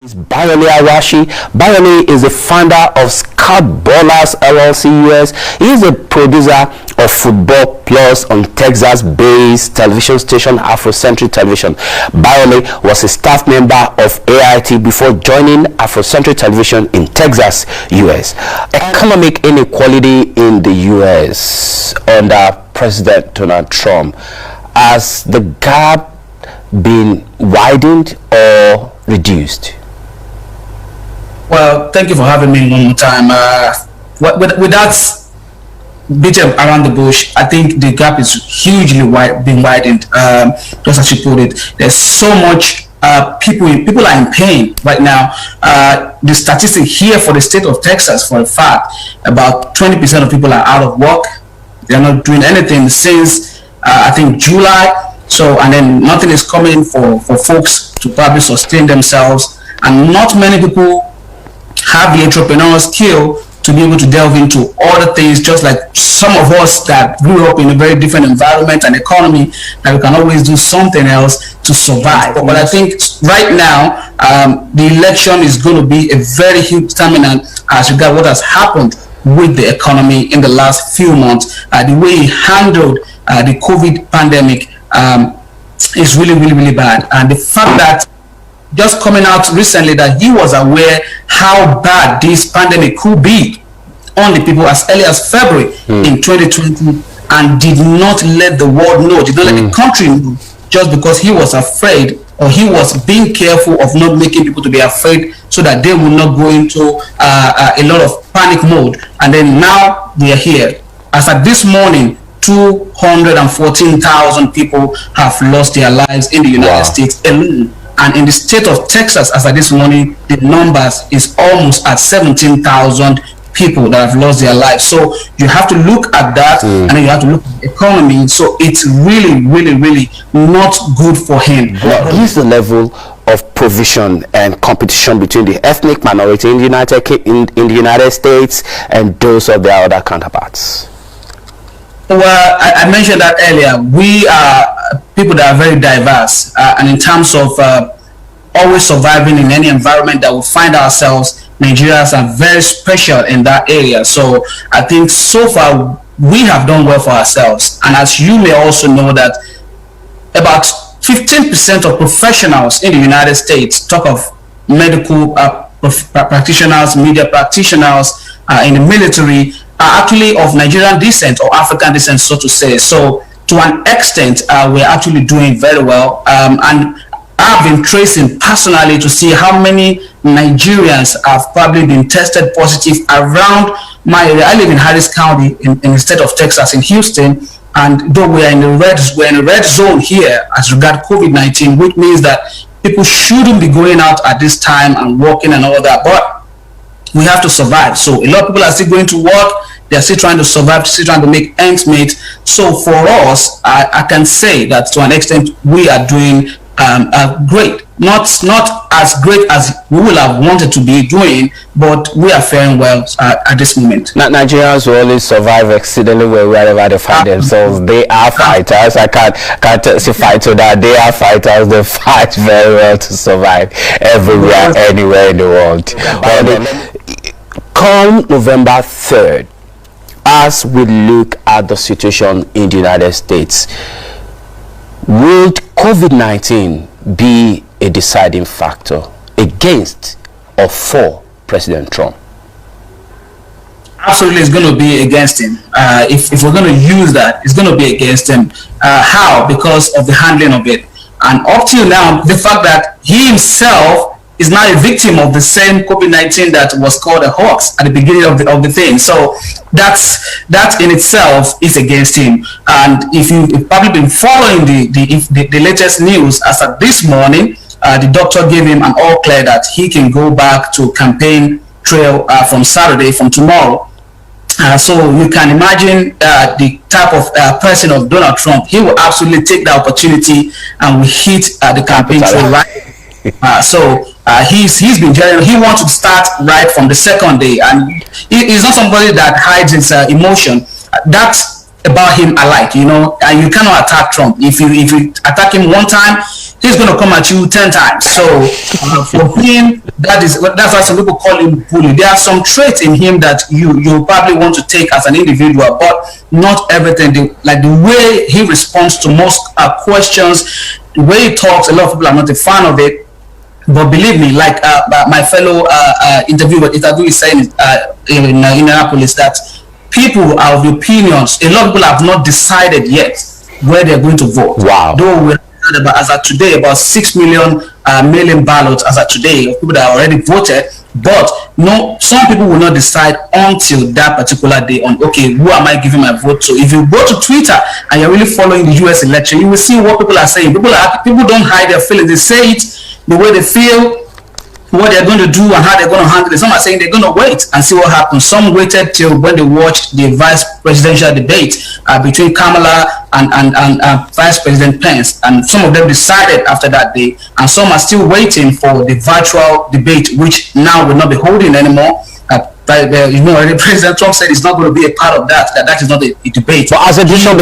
Bayonle Arashi. Bayonle is the founder of Scout Ballers LLC US. He is a producer of Football Plus on Texas-based television station Afrocentric Television. Bayonle was a staff member of AIT before joining Afrocentric Television in Texas, US. Economic inequality in the US under President Donald Trump. Has the gap been widened or reduced? Well, thank you for having me one more time. With that beating around the bush, I think the gap is hugely being widened. Just as you put it, there's so much people are in pain right now. The statistic here for the state of Texas, for a fact, about 20% of people are out of work. They're not doing anything since I think July. So, and then nothing is coming for folks to probably sustain themselves, and not many people have the entrepreneurial skill to be able to delve into other things, just like some of us that grew up in a very different environment and economy, that we can always do something else to survive. But I think right now, the election is going to be a very huge determinant as regards what has happened with the economy in the last few months. The way he handled the COVID pandemic is really bad. And the fact that just coming out recently that he was aware how bad this pandemic could be on the people as early as February in 2020, and did not let the world know, did not let the country know, just because he was afraid, or he was being careful of not making people to be afraid so that they will not go into a lot of panic mode. And then now they are here. As at this morning, 214,000 people have lost their lives in the United States alone. And in the state of Texas, as of this morning, the numbers is almost at 17,000 people that have lost their lives. So you have to look at that, and then you have to look at the economy. So it's really not good for him. What is the level of provision and competition between the ethnic minority in the United States and those of their other counterparts? Well, I mentioned that earlier. We are people that are very diverse, and in terms of always surviving in any environment that we find ourselves, Nigerians are very special in that area. So I think so far we have done well for ourselves. And as you may also know, that about 15% of professionals in the United States, talk of medical practitioners, media practitioners, in the military, are actually of Nigerian descent or African descent, so to say. So to an extent, we're actually doing very well. And I've been tracing personally to see how many Nigerians have probably been tested positive around my area. I live in Harris County in the state of Texas, in Houston. And though we're in the red zone here as regard COVID-19, which means that people shouldn't be going out at this time and working and all that. But we have to survive. So a lot of people are still going to work. They're still trying to survive, still trying to make ends meet. So for us, I can say that to an extent we are doing great. Not as great as we would have wanted to be doing, but we are faring well at this moment. Nigerians will always survive exceedingly well wherever they find themselves. They are fighters. I can't testify to that. They are fighters. They fight very well to survive everywhere, anywhere in the world. Well, come November 3rd, as we look at the situation in the United States, would COVID-19 be a deciding factor against or for President Trump? Absolutely, it's going to be against him. If we're going to use that, it's going to be against him. How? Because of the handling of it. And up till now, the fact that he himself is now a victim of the same COVID-19 that was called a hoax at the beginning of the thing. So that in itself is against him. And if you've probably been following the latest news, as of this morning, the doctor gave him an all clear that he can go back to campaign trail from Saturday, from tomorrow. So you can imagine the type of person of Donald Trump. He will absolutely take the opportunity and will hit the campaign trail right. He's been general. He wants to start right from the second day, and he's not somebody that hides his emotion. That's about him alike, you know. And you cannot attack Trump. If you attack him one time, he's going to come at you 10 times. So for him, that's why some people call him bully. There are some traits in him that you probably want to take as an individual, but not everything. Like the way he responds to most questions, the way he talks, a lot of people are not a fan of it. But believe me, like my fellow interviewer is saying in Indianapolis, that people are of the opinions. A lot of people have not decided yet where they're going to vote. Wow. Though we're as of today about 6 million mail-in ballots as of today of people that already voted, but no, some people will not decide until that particular day on, okay, who am I giving my vote to? If you go to Twitter and you're really following the US election, you will see what people are saying. People don't hide their feelings. They say it the way they feel, what they're going to do and how they're going to handle it. Some are saying they're going to wait and see what happens. Some waited till when they watched the vice presidential debate between Kamala and Vice President Pence, and some of them decided after that day, and some are still waiting for the virtual debate, which now will not be holding anymore. President Trump said it's not going to be a part of that. That is not a debate. But has a decision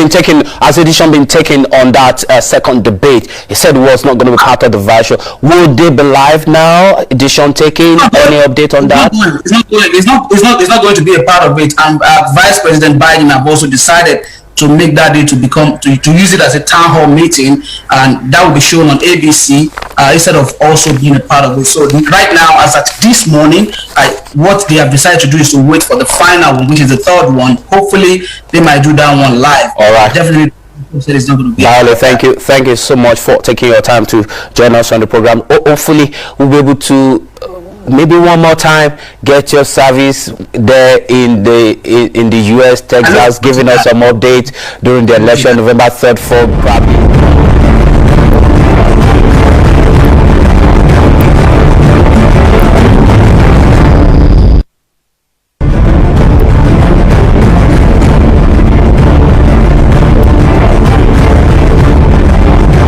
been taken on that second debate? He said it was not going to be part of the virtual. Will they be live now? Decision taken? Any update on that? It's not going to be a part of it. And Vice President Biden have also decided to make that day to use it as a town hall meeting, and that will be shown on ABC instead of also being a part of it. So right now, as at this morning, what they have decided to do is to wait for the final one, which is the third one. Hopefully, they might do that one live. All right. Definitely. It's not going to be. Bayonle, thank you so much for taking your time to join us on the program. Hopefully, we'll be able to maybe one more time get your service there in the US, Texas, giving us some updates during the election, November 3rd, 4th, probably.